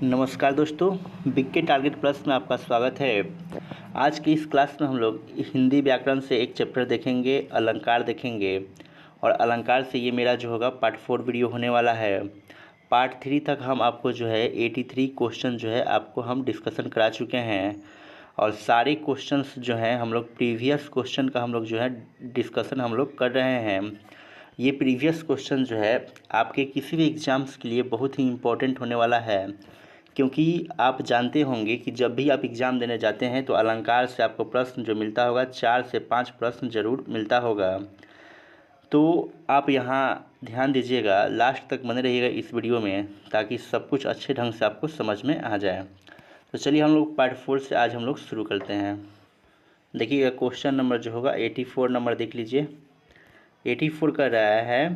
नमस्कार दोस्तों, BK target plus में आपका स्वागत है। आज की इस क्लास में हम लोग हिंदी व्याकरण से एक चैप्टर देखेंगे, अलंकार देखेंगे। और अलंकार से ये मेरा जो होगा पार्ट 4 वीडियो होने वाला है। पार्ट 3 तक हम आपको जो है 83 क्वेश्चन जो है आपको हम डिस्कशन करा चुके हैं। और सारे क्वेश्चंस जो हैं हम लोग प्रीवियस क्वेश्चन का हम लोग जो है डिस्कशन हम लोग कर रहे हैं। ये प्रीवियस क्वेश्चन जो है आपके किसी भी एग्ज़ाम्स के लिए बहुत ही इम्पोर्टेंट होने वाला है, क्योंकि आप जानते होंगे कि जब भी आप एग्ज़ाम देने जाते हैं तो अलंकार से आपको प्रश्न जो मिलता होगा 4 से 5 प्रश्न ज़रूर मिलता होगा। तो आप यहाँ ध्यान दीजिएगा, लास्ट तक बने रहिएगा इस वीडियो में, ताकि सब कुछ अच्छे ढंग से आपको समझ में आ जाए। तो चलिए हम लोग पार्ट 4 से आज हम लोग शुरू करते हैं। देखिएगा क्वेश्चन नंबर जो होगा 84 नंबर देख लीजिए। 84 कर रहा है,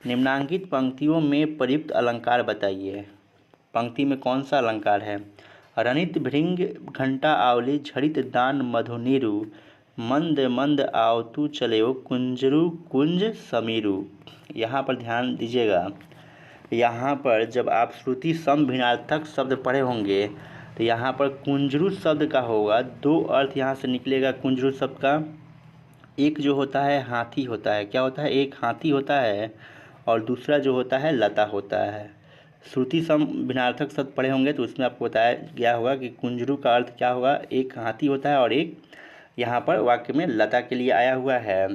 निम्नांकित पंक्तियों में प्रयुक्त अलंकार बताइए। पंक्ति में कौन सा अलंकार है? रनित भृंग घंटा आवली झरित दान मधुनीरु मंद मंद आवतु चलेओ कुंजरु कुंज समीरु। यहाँ पर ध्यान दीजिएगा, यहाँ पर जब आप श्रुति सम भिन्नार्थक शब्द पढ़े होंगे तो यहाँ पर कुंजरु शब्द का होगा दो अर्थ यहाँ से निकलेगा। कुंजरु शब्द का एक जो होता है हाथी होता है, क्या होता है? एक हाथी होता है, और दूसरा जो होता है लता होता है। श्रुति सम भिन्नार्थक शब्द पढ़े होंगे तो उसमें आपको बताया गया होगा कि कुंजरू का अर्थ क्या होगा, एक हाथी होता है और एक यहाँ पर वाक्य में लता के लिए आया हुआ है।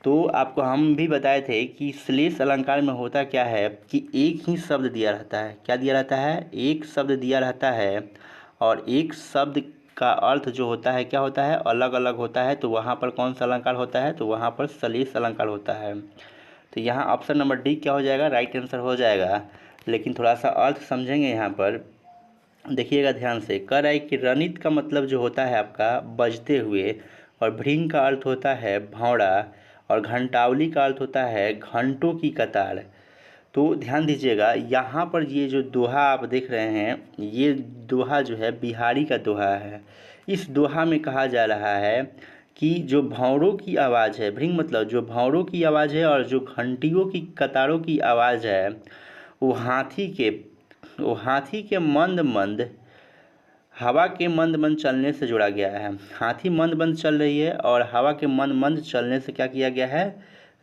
तो आपको हम भी बताए थे कि श्लेष अलंकार में होता क्या है कि एक ही शब्द दिया रहता है। क्या दिया रहता है? एक शब्द दिया रहता है, और एक शब्द का अर्थ जो होता है क्या होता है? अलग अलग होता है। तो वहाँ पर कौन सा अलंकार होता है? तो वहाँ पर श्लेष अलंकार होता है। तो यहाँ ऑप्शन नंबर डी क्या हो जाएगा? राइट आंसर हो जाएगा। लेकिन थोड़ा सा अर्थ समझेंगे यहाँ पर, देखिएगा ध्यान से। कह रहा है कि रनित का मतलब जो होता है आपका बजते हुए, और भृंग का अर्थ होता है भौंरा, और घंटावली का अर्थ होता है घंटों की कतार। तो ध्यान दीजिएगा, यहाँ पर ये जो दोहा आप देख रहे हैं, ये दोहा जो है बिहारी का दोहा है। इस दोहा में कहा जा रहा है कि जो भौरों की आवाज़ है, भृंग मतलब जो भौरों की आवाज़ है, और जो घंटियों की कतारों की आवाज़ है, वो हाथी के मंद मंद हवा के मंद मंद चलने से जुड़ा गया है। हाथी मंद मंद चल रही है और हवा के मंद मंद चलने से क्या किया गया है?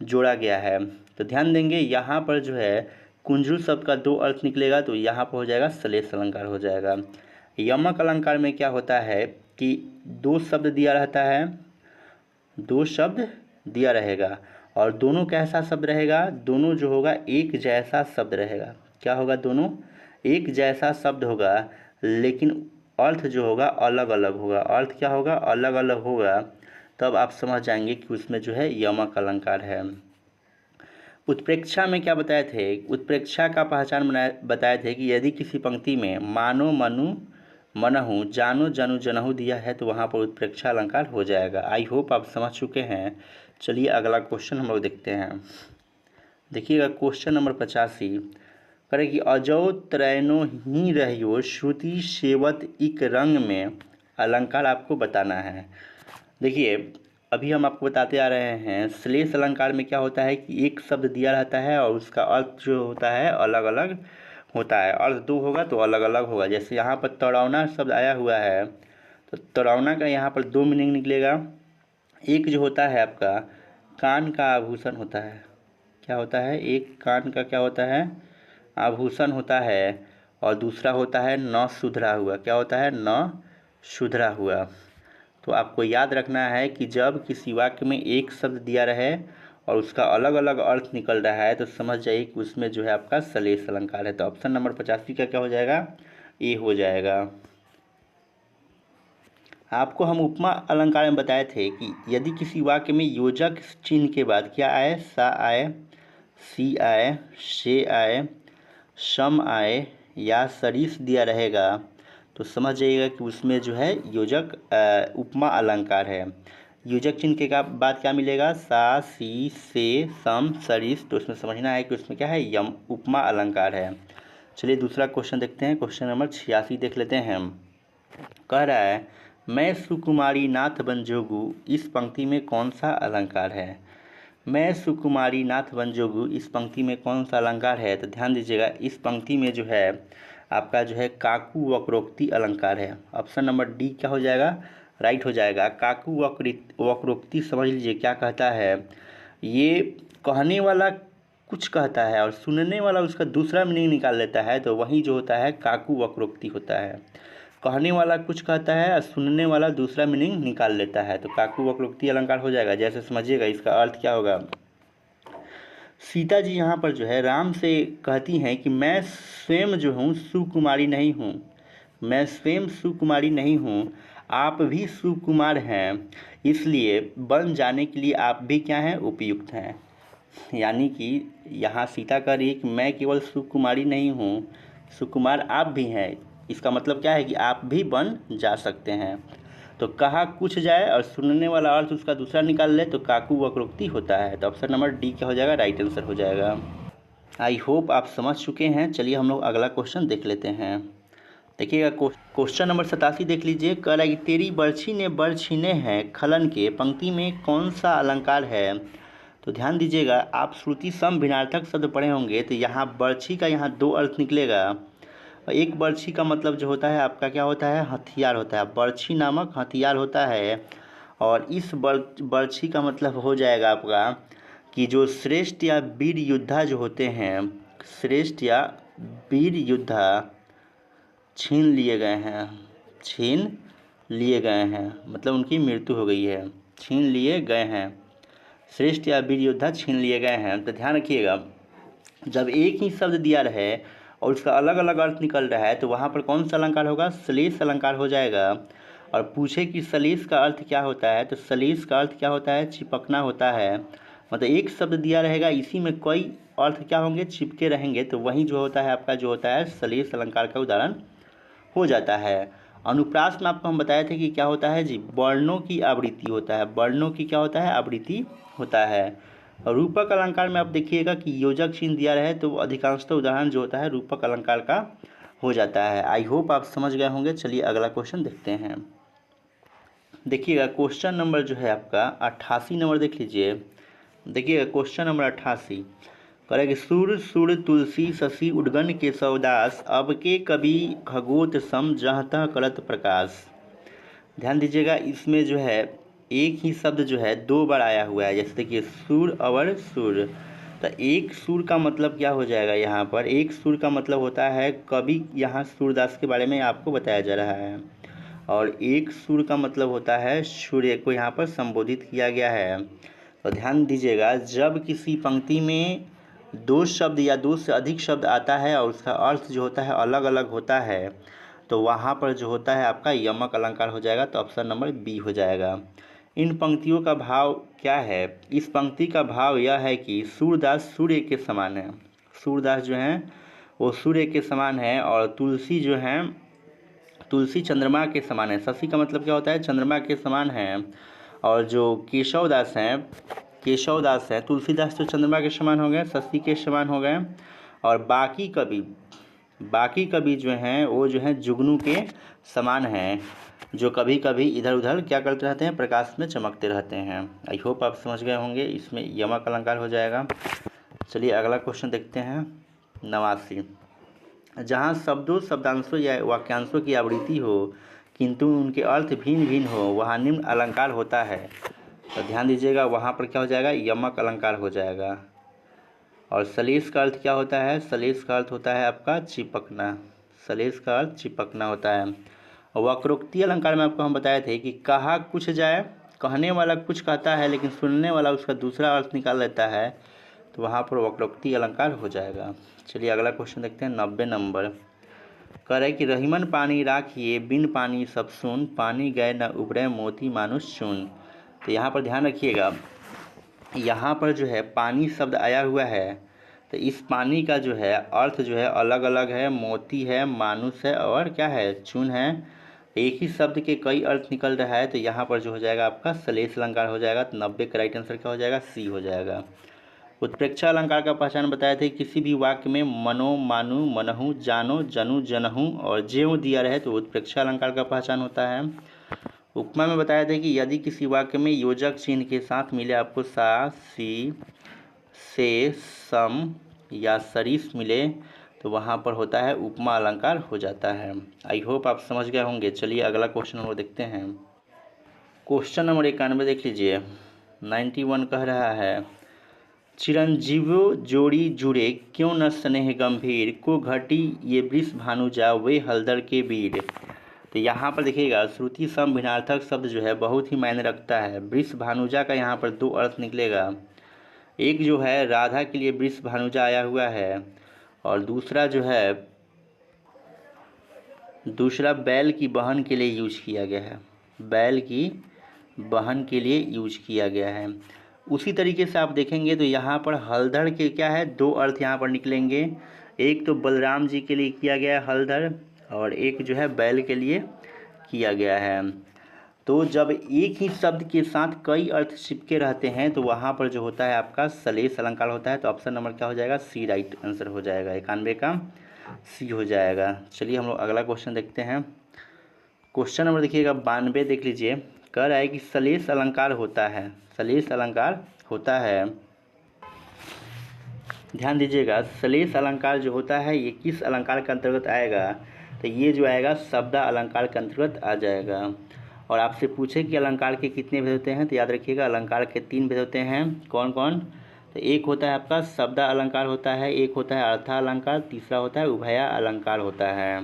जोड़ा गया है। तो ध्यान देंगे, यहाँ पर जो है कुंजरू शब्द का दो अर्थ निकलेगा, तो यहाँ पर हो जाएगा श्लेष अलंकार हो जाएगा। यमक अलंकार में क्या होता है कि दो शब्द दिया रहता है, दो शब्द दिया रहेगा, और दोनों कैसा शब्द रहेगा? दोनों जो होगा एक जैसा शब्द रहेगा। क्या होगा? दोनों एक जैसा शब्द होगा, लेकिन अर्थ जो होगा अलग अलग होगा। अर्थ क्या होगा? अलग अलग होगा। तब आप समझ जाएंगे कि उसमें जो है यमक अलंकार है। उत्प्रेक्षा में क्या बताए थे? उत्प्रेक्षा का पहचान बताए थे कि यदि किसी पंक्ति में मानो मनु मनहु जानो जनु जनहु दिया है तो वहाँ पर उत्प्रेक्षा अलंकार हो जाएगा। आई होप आप समझ चुके हैं। चलिए अगला क्वेश्चन हम लोग देखते हैं। देखिएगा क्वेश्चन नंबर 85 करे कि अजो त्रैनो ही रहियो श्रुति सेवत इक रंग में अलंकार आपको बताना है। देखिए अभी हम आपको बताते आ रहे हैं, श्लेष अलंकार में क्या होता है कि एक शब्द दिया रहता है और उसका अर्थ जो होता है अलग अलग होता है। अर्थ दो होगा तो अलग अलग होगा। जैसे यहाँ पर तड़ौना शब्द आया हुआ है, तो तड़ौना का यहाँ पर दो मीनिंग निकलेगा। एक जो होता है आपका कान का आभूषण होता है। क्या होता है? एक कान का क्या होता है? आभूषण होता है। और दूसरा होता है न सुधरा हुआ। क्या होता है? न सुधरा हुआ। तो आपको याद रखना है कि जब किसी वाक्य में एक शब्द दिया रहे और उसका अलग अलग अर्थ निकल रहा है तो समझ जाइए कि उसमें जो है आपका श्लेष अलंकार है। तो ऑप्शन नंबर 85 का क्या हो जाएगा? ए हो जाएगा। आपको हम उपमा अलंकार में बताए थे कि यदि किसी वाक्य में योजक चिन्ह के बाद क्या आए? सा आए, सी आए, से आए, सम आए या सरिस दिया रहेगा तो समझ जाइएगा कि उसमें जो है योजक उपमा अलंकार है। योजक चिन्ह के बाद क्या मिलेगा? सा, सी, से, सम, सरिस। तो उसमें समझना है कि उसमें क्या है? यम उपमा अलंकार है। चलिए दूसरा क्वेश्चन देखते हैं। क्वेश्चन नंबर 86 देख लेते हैं हम। कह रहा है मैं सुकुमारी नाथ बन जोगू, इस पंक्ति में कौन सा अलंकार है? मैं सुकुमारी नाथ बन जोगू, इस पंक्ति में कौन सा अलंकार है? तो ध्यान दीजिएगा, इस पंक्ति में जो है आपका जो है काकू वक्रोक्ति अलंकार है। ऑप्शन नंबर डी क्या हो जाएगा, राइट हो जाएगा। काकू वक्रोक्ति समझ लीजिए क्या कहता है, ये कहने वाला कुछ कहता है और सुनने वाला उसका दूसरा मीनिंग निकाल लेता है, तो वही जो होता है काकू वक्रोक्ति होता है। कहने वाला कुछ कहता है और सुनने वाला दूसरा मीनिंग निकाल लेता है, तो काकू वक्रोक्ति अलंकार हो जाएगा। जैसे समझिएगा इसका अर्थ क्या होगा। सीता जी यहाँ पर जो है राम से कहती हैं कि मैं स्वयं जो हूँ सुकुमारी नहीं हूँ, मैं स्वयं सुकुमारी नहीं हूँ, आप भी सुकुमार हैं, इसलिए बन जाने के लिए आप भी क्या हैं, उपयुक्त हैं। यानी कि यहाँ सीता कह रही है कि मैं केवल सुकुमारी नहीं हूँ, सुकुमार आप भी हैं। इसका मतलब क्या है कि आप भी बन जा सकते हैं। तो कहा कुछ जाए और सुनने वाला अर्थ उसका दूसरा निकाल ले तो काकू वक्रोक्ति होता है। तो ऑप्शन नंबर डी क्या हो जाएगा, राइट आंसर हो जाएगा। आई होप आप समझ चुके हैं। चलिए हम लोग अगला क्वेश्चन देख लेते हैं। देखिएगा क्वेश्चन नंबर 87 देख लीजिए। कह रहा है कि तेरी बर्छी ने बर छीने हैं खलन के, पंक्ति में कौन सा अलंकार है। तो ध्यान दीजिएगा, आप श्रुति सम भिन्नार्थक शब्द पढ़े होंगे, तो यहाँ बर्छी का यहाँ दो अर्थ निकलेगा। एक बर्छी का मतलब जो होता है आपका क्या होता है, हथियार होता है, बर्छी नामक हथियार होता है। और इस बर्छी का मतलब हो जाएगा आपका कि जो श्रेष्ठ या वीर योद्धा जो होते हैं, श्रेष्ठ या वीर योद्धा छीन लिए गए हैं, छीन लिए गए हैं, मतलब उनकी मृत्यु हो गई है, छीन लिए गए हैं, श्रेष्ठ या वीर योद्धा छीन लिए गए हैं। तो ध्यान रखिएगा, जब एक ही शब्द दिया रहे और उसका अलग अलग अर्थ निकल रहा है तो वहाँ पर कौन सा अलंकार होगा, श्लेष अलंकार हो जाएगा। और पूछे कि श्लेष का अर्थ क्या होता है, तो श्लेष का अर्थ क्या होता है, चिपकना होता है। मतलब एक शब्द दिया रहेगा, इसी में कई अर्थ क्या होंगे, चिपके रहेंगे, तो वही जो होता है आपका जो होता है श्लेष अलंकार का उदाहरण हो जाता है। अनुप्रास में आपको हम बताए थे कि क्या होता है जी, वर्णों की आवृत्ति होता है, वर्णों की क्या होता है, आवृत्ति होता है। और रूपक अलंकार में आप देखिएगा कि योजक चिन्ह दिया रहे तो अधिकांशतः उदाहरण जो होता है रूपक अलंकार का हो जाता है। आई होप आप समझ गए होंगे। चलिए अगला क्वेश्चन देखते हैं। देखिएगा क्वेश्चन नंबर जो है आपका 88 नंबर देख लीजिए। देखिएगा क्वेश्चन नंबर 88 करेंगे, सुर सुर तुलसी शशि उद्गन के सौदास, अब के कवि खगोत सम जहतः करत प्रकाश। ध्यान दीजिएगा, इसमें जो है एक ही शब्द जो है दो बार आया हुआ है। जैसे देखिए सुर और सुर, तो एक सुर का मतलब क्या हो जाएगा, यहाँ पर एक सुर का मतलब होता है कवि, यहाँ सूरदास के बारे में आपको बताया जा रहा है। और एक सुर का मतलब होता है सूर्य को यहाँ पर संबोधित किया गया है। तो ध्यान दीजिएगा, जब किसी पंक्ति में दो शब्द या दो से अधिक शब्द आता है और उसका अर्थ जो होता है अलग अलग होता है, तो वहाँ पर जो होता है आपका यमक अलंकार हो जाएगा। तो ऑप्शन नंबर बी हो जाएगा। इन पंक्तियों का भाव क्या है, इस पंक्ति का भाव यह है कि सूरदास सूर्य के समान है, सूरदास जो हैं वो सूर्य के समान है, और तुलसी जो हैं तुलसी चंद्रमा के समान है। शशि का मतलब क्या होता है, चंद्रमा के समान है। और जो केशवदास हैं तुलसीदास तो चंद्रमा के समान हो गए, शशि के समान हो गए। और बाकी कवि जो हैं वो जो हैं जुगनू के समान हैं, जो कभी कभी इधर उधर क्या करते रहते हैं, प्रकाश में चमकते रहते हैं। आई होप आप समझ गए होंगे, इसमें यमक अलंकार हो जाएगा। चलिए अगला क्वेश्चन देखते हैं। 89, जहाँ शब्दों शब्दांशों या वाक्यांशों की आवृत्ति हो किंतु उनके अर्थ भिन्न भिन्न हो, वहाँ निम्न अलंकार होता है। तो ध्यान दीजिएगा, वहाँ पर क्या हो जाएगा, यमक अलंकार हो जाएगा। और श्लेष का अर्थ क्या होता है, श्लेष का अर्थ होता है आपका चिपकना, श्लेष का अर्थ चिपकना होता है। वक्रोक्ति अलंकार में आपको हम बताए थे कि कहा कुछ जाए, कहने वाला कुछ कहता है लेकिन सुनने वाला उसका दूसरा अर्थ निकाल लेता है, तो वहाँ पर वक्रोक्ति अलंकार हो जाएगा। चलिए अगला क्वेश्चन देखते हैं। 90 नंबर कह रहे कि रहीमन पानी राखिए बिन पानी सब सुन, पानी गए न उबरे मोती मानुष चुन। तो यहाँ पर ध्यान रखिएगा, यहाँ पर जो है पानी शब्द आया हुआ है, तो इस पानी का जो है अर्थ जो है अलग अलग है, मोती है, मानुष है और क्या है, चुन है। एक ही शब्द के कई अर्थ निकल रहा है, तो यहाँ पर जो हो जाएगा आपका श्लेष अलंकार हो जाएगा। तो 90 का राइट आंसर क्या हो जाएगा, सी हो जाएगा। उत्प्रेक्षा अलंकार का पहचान बताए थे, किसी भी वाक्य में मनो मानु मनहु जानो जनु जनहु और ज्यों दिया रहे तो उत्प्रेक्षा अलंकार का पहचान होता है। उपमा में बताया था कि यदि किसी वाक्य में योजक चिन्ह के साथ मिले आपको सा सी से सम या सरिस मिले तो वहाँ पर होता है उपमा अलंकार हो जाता है। आई होप आप समझ गए होंगे। चलिए अगला क्वेश्चन हम लोग देखते हैं। क्वेश्चन नंबर 91 देख लीजिए। 91 कह रहा है, चिरंजीवो जोड़ी जुड़े क्यों न स्नेह गंभीर, को घटी ये वृष भानुजा वे हलदर के वीर। तो यहाँ पर देखिएगा श्रुति सम भिन्नार्थक शब्द जो है बहुत ही मायने रखता है। वृष भानुजा का यहाँ पर दो अर्थ निकलेगा। एक जो है राधा के लिए वृष भानुजा आया हुआ है, और दूसरा बैल की बहन के लिए यूज किया गया है। बैल की बहन के लिए यूज किया गया है। उसी तरीके से आप देखेंगे तो यहाँ पर हलधर के क्या है, दो अर्थ यहाँ पर निकलेंगे। एक तो बलराम जी के लिए किया गया है हलधर, और एक जो है बैल के लिए किया गया है। तो जब एक ही शब्द के साथ कई अर्थ चिपके रहते हैं तो वहाँ पर जो होता है आपका सलेश अलंकार होता है। तो ऑप्शन नंबर क्या हो जाएगा, सी राइट आंसर हो जाएगा। 91 का सी हो जाएगा। चलिए हम लोग अगला क्वेश्चन देखते हैं। क्वेश्चन नंबर देखिएगा 92 देख लीजिए। कह रहा है कि सलेश अलंकार होता है, सलेश अलंकार होता है, ध्यान दीजिएगा। सलेश अलंकार जो होता है ये किस अलंकार के अंतर्गत आएगा, तो ये जो आएगा शब्दा अलंकार के अंतर्गत आ जाएगा। और आपसे पूछे कि अलंकार के कितने भेद होते हैं, तो याद रखिएगा अलंकार के 3 भेद होते हैं। कौन कौन, तो एक होता है आपका शब्दा अलंकार होता है, एक होता है अर्था अलंकार, तीसरा होता है उभया अलंकार होता है।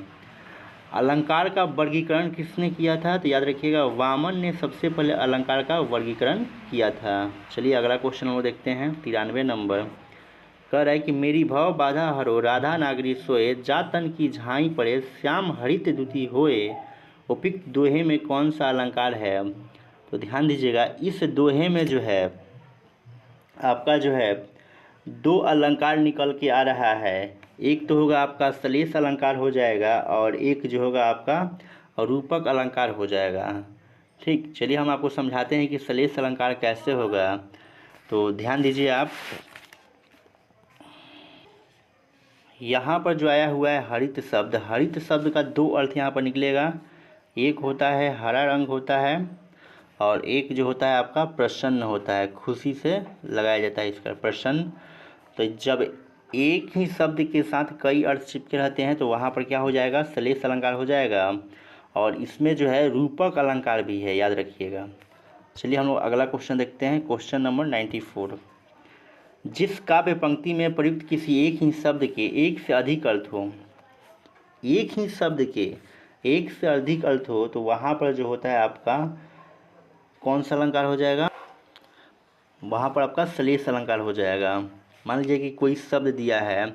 अलंकार का वर्गीकरण किसने किया था, तो याद रखिएगा वामन ने सबसे पहले अलंकार का वर्गीकरण किया था। चलिए अगला क्वेश्चन हम देखते हैं। 93 नंबर कह रहा है कि मेरी भव बाधा हरो राधा नागरी सोए, जा तन की झाई पड़े श्याम हरित दुती होए, उपयुक्त दोहे में कौन सा अलंकार है। तो ध्यान दीजिएगा इस दोहे में जो है आपका जो है दो अलंकार निकल के आ रहा है। एक तो होगा आपका सलेश अलंकार हो जाएगा, और एक जो होगा आपका रूपक अलंकार हो जाएगा। ठीक, चलिए हम आपको समझाते हैं कि सलेश अलंकार कैसे होगा। तो ध्यान दीजिए आप, यहाँ पर जो आया हुआ है हरित शब्द, हरित शब्द का दो अर्थ यहाँ पर निकलेगा। एक होता है हरा रंग होता है, और एक जो होता है आपका प्रसन्न होता है, खुशी से लगाया जाता है इसका प्रसन्न। तो जब एक ही शब्द के साथ कई अर्थ चिपके रहते हैं तो वहाँ पर क्या हो जाएगा, सलेश अलंकार हो जाएगा। और इसमें जो है रूपक अलंकार भी है, याद रखिएगा। चलिए हम लोग अगला क्वेश्चन देखते हैं। Question number 94। जिस काव्य पंक्ति में प्रयुक्त किसी एक ही शब्द के एक से अधिक अर्थ हो, एक ही शब्द के एक से अधिक अर्थ हो, तो वहाँ पर जो होता है आपका कौन सा अलंकार हो जाएगा, वहाँ पर आपका सलेश अलंकार हो जाएगा। मान लीजिए कि कोई शब्द दिया है,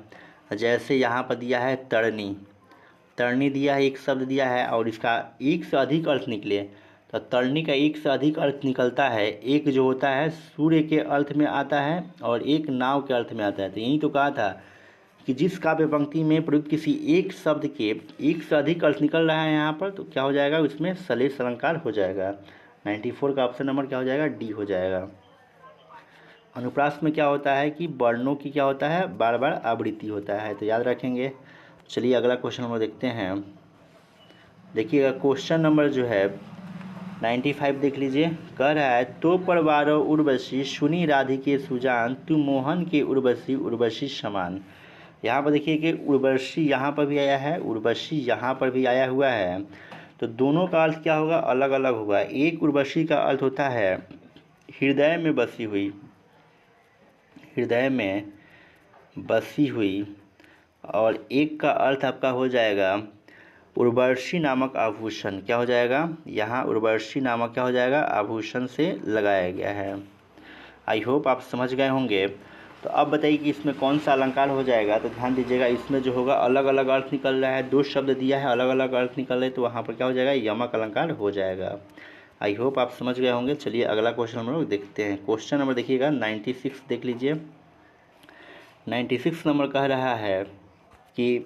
जैसे यहाँ पर दिया है तरनी, तरनी दिया है, एक शब्द दिया है और इसका एक से अधिक अर्थ निकले, तो तरनी का एक से अधिक अर्थ निकलता है। एक जो होता है सूर्य के अर्थ में आता है और एक नाव के अर्थ में आता है। तो यही तो कहा था कि जिस काव्य पंक्ति में प्रयुक्त किसी एक शब्द के एक से अधिक अर्थ निकल रहा है यहाँ पर, तो क्या हो जाएगा, उसमें सलेश अलंकार हो जाएगा। 94 का ऑप्शन नंबर क्या हो जाएगा, डी हो जाएगा। अनुप्रास में क्या होता है कि वर्णों की क्या होता है, बार बार आवृत्ति होता है, तो याद रखेंगे। चलिए अगला क्वेश्चन हम देखते हैं। देखिएगा क्वेश्चन नंबर जो है 95 देख लीजिए। कह रहा है तो परवारो उर्वशी सुनी राधिके सुजान, तू मोहन के उर्वशी उर्वशी समान। यहाँ पर देखिए कि उर्वशी यहाँ पर भी आया है, उर्वशी यहाँ पर भी आया हुआ है। तो दोनों का अर्थ क्या होगा, अलग अलग होगा। एक उर्वशी का अर्थ होता है हृदय में बसी हुई, हृदय में बसी हुई, और एक का अर्थ आपका हो जाएगा उर्वशी नामक आभूषण। क्या हो जाएगा, यहाँ उर्वशी नामक क्या हो जाएगा, आभूषण से लगाया गया है। आई होप आप समझ गए होंगे। तो अब बताइए कि इसमें कौन सा अलंकार हो जाएगा। तो ध्यान दीजिएगा इसमें जो होगा अलग अलग अर्थ निकल रहा है, दो शब्द दिया है, अलग अलग अर्थ निकल रहे, तो वहाँ पर क्या हो जाएगा, यमक अलंकार हो जाएगा। आई होप आप समझ गए होंगे। चलिए अगला क्वेश्चन हम लोग देखते हैं। क्वेश्चन नंबर देखिएगा 96 देख लीजिए। 96 नंबर कह रहा है कि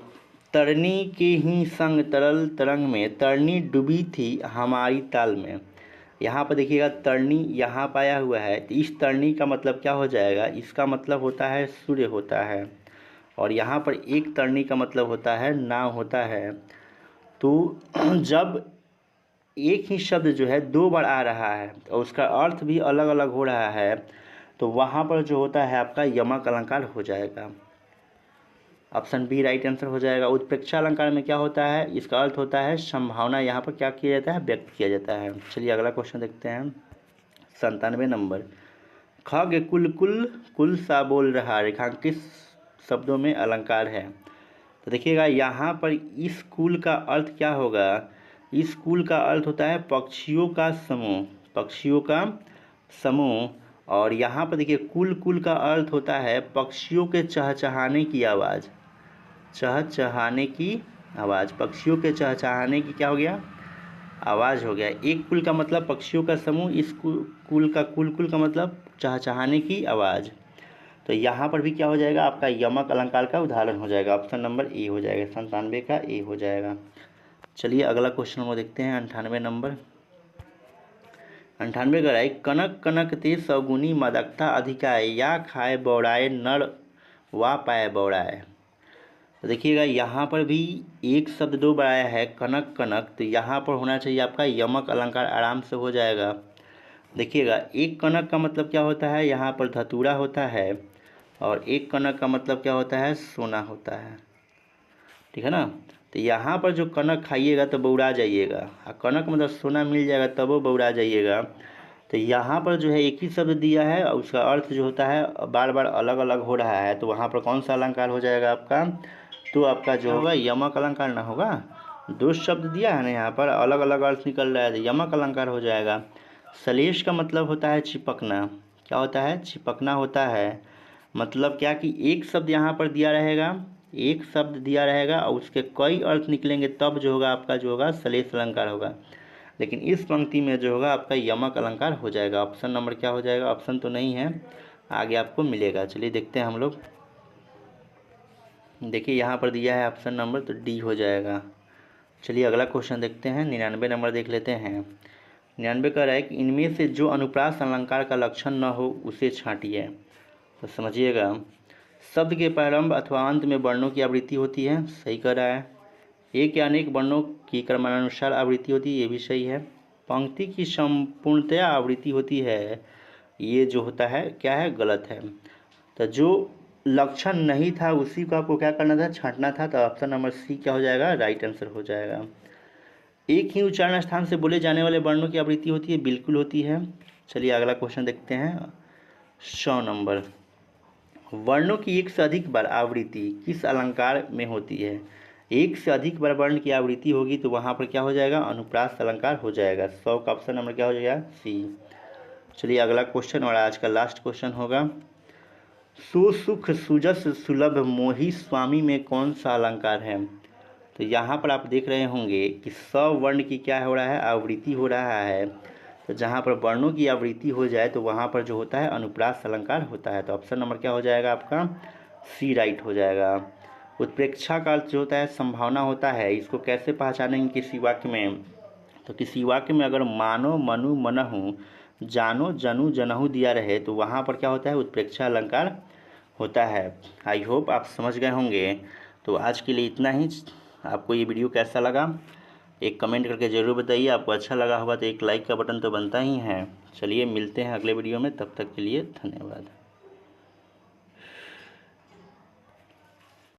तरनी के ही संग तरल तरंग में, तरनी डूबी थी हमारी ताल में। यहाँ पर देखिएगा तरनी यहाँ पाया हुआ है, तो इस तरनी का मतलब क्या हो जाएगा, इसका मतलब होता है सूर्य होता है, और यहाँ पर एक तरनी का मतलब होता है नाव होता है। तो जब एक ही शब्द जो है दो बार आ रहा है और उसका अर्थ भी अलग अलग हो रहा है, तो वहाँ पर जो होता है आपका यमक अलंकार हो जाएगा। ऑप्शन बी राइट आंसर हो जाएगा। उत्प्रेक्षा अलंकार में क्या होता है, इसका अर्थ होता है संभावना, यहाँ पर क्या किया जाता है, व्यक्त किया जाता है। चलिए अगला क्वेश्चन देखते हैं 97 नंबर। खग कुल कुल कुल सा बोल रहा रेखांकित शब्दों में अलंकार है। तो देखिएगा यहाँ पर इस कुल का अर्थ क्या होगा, इस कुल का अर्थ होता है पक्षियों का समूह, पक्षियों का समूह। और यहाँ पर देखिए कुल कुल का अर्थ होता है पक्षियों के चहचहाने की आवाज़, चहचहाने की आवाज़, पक्षियों के चहचहाने की क्या हो गया, आवाज़ हो गया। एक कुल का मतलब पक्षियों का समूह, इस कुल का कुल का मतलब चहचहाने की आवाज़। तो यहाँ पर भी क्या हो जाएगा, आपका यमक अलंकार का उदाहरण हो जाएगा। ऑप्शन नंबर ए हो जाएगा, 97 का ए हो जाएगा। चलिए अगला क्वेश्चन हम देखते हैं 98 नंबर। 98 का है कनक कनक ते सौगुनी मादकता अधिकाय या खाए बौड़ाए नर वा पाए बौड़ाए। तो देखिएगा यहाँ पर भी एक शब्द दो बार आया है कनक कनक, तो यहाँ पर होना चाहिए आपका यमक अलंकार, आराम से हो जाएगा। देखिएगा एक कनक का मतलब क्या होता है, यहाँ पर धतूरा होता है, और एक कनक का मतलब क्या होता है, सोना होता है, ठीक है ना। तो यहाँ पर जो कनक खाइएगा तो बौड़ा जाइएगा, और कनक मतलब सोना मिल जाएगा तब वो बौड़ा जाइएगा। तो यहाँ पर जो है एक ही शब्द दिया है और उसका अर्थ जो होता है बार बार अलग अलग हो रहा है, तो वहाँ पर कौन सा अलंकार हो जाएगा आपका, तो आपका जो होगा यमक अलंकार ना होगा। दो शब्द दिया है ना, यहाँ पर अलग अलग अर्थ निकल रहा है, तो यमक अलंकार हो जाएगा। सलेश का मतलब होता है चिपकना, क्या होता है, चिपकना होता है। मतलब क्या कि एक शब्द यहाँ पर दिया रहेगा, एक शब्द दिया रहेगा और उसके कई अर्थ निकलेंगे, तब जो होगा आपका जो होगा सलेश अलंकार होगा। लेकिन इस पंक्ति में जो होगा आपका यमक अलंकार हो जाएगा। ऑप्शन नंबर क्या हो जाएगा, ऑप्शन तो नहीं है, आगे आपको मिलेगा। चलिए देखते हैं हम लोग, देखिए यहाँ पर दिया है ऑप्शन नंबर, तो डी हो जाएगा। चलिए अगला क्वेश्चन देखते हैं 99 नंबर देख लेते हैं। 99 कह रहा है कि इनमें से जो अनुप्रास अलंकार का लक्षण न हो उसे छांटिए। तो समझिएगा, शब्द के प्रारंभ अथवा अंत में वर्णों की आवृत्ति होती है, सही कह रहा है। एक या अनेक वर्णों की क्रमानुसार आवृत्ति होती है, ये भी सही है। पंक्ति की संपूर्णतया आवृत्ति होती है, ये जो होता है क्या है, गलत है। तो जो लक्षण नहीं था उसी को आपको क्या करना था, छांटना था। तो ऑप्शन नंबर सी क्या हो जाएगा, राइट आंसर हो जाएगा। एक ही उच्चारण स्थान से बोले जाने वाले वर्णों की आवृत्ति होती है, बिल्कुल होती है। चलिए अगला क्वेश्चन देखते हैं 100 नंबर। वर्णों की एक से अधिक बार आवृत्ति किस अलंकार में होती है। एक से अधिक बार वर्ण की आवृत्ति होगी तो वहाँ पर क्या हो जाएगा, अनुप्रास अलंकार हो जाएगा। 100 का ऑप्शन नंबर क्या हो जाएगा, सी। चलिए अगला क्वेश्चन और आज का लास्ट क्वेश्चन होगा, सुसुख सुजस सुलभ मोही स्वामी में कौन सा अलंकार है। तो यहाँ पर आप देख रहे होंगे कि वर्ण की क्या हो रहा है, आवृत्ति हो रहा है। तो जहाँ पर वर्णों की आवृत्ति हो जाए तो वहाँ पर जो होता है अनुप्रास अलंकार होता है। तो ऑप्शन नंबर क्या हो जाएगा आपका, सी राइट हो जाएगा। उत्प्रेक्षा का अर्थ जो होता है संभावना होता है। इसको कैसे पहचानेंगे किसी वाक्य में, तो किसी वाक्य में अगर मानो मनु मनहु जानो जनु जनहु दिया रहे तो वहाँ पर क्या होता है, उत्प्रेक्षा अलंकार होता है। आई होप आप समझ गए होंगे। तो आज के लिए इतना ही। आपको ये वीडियो कैसा लगा एक कमेंट करके ज़रूर बताइए। आपको अच्छा लगा होगा तो एक लाइक का बटन तो बनता ही है। चलिए मिलते हैं अगले वीडियो में, तब तक के लिए धन्यवाद।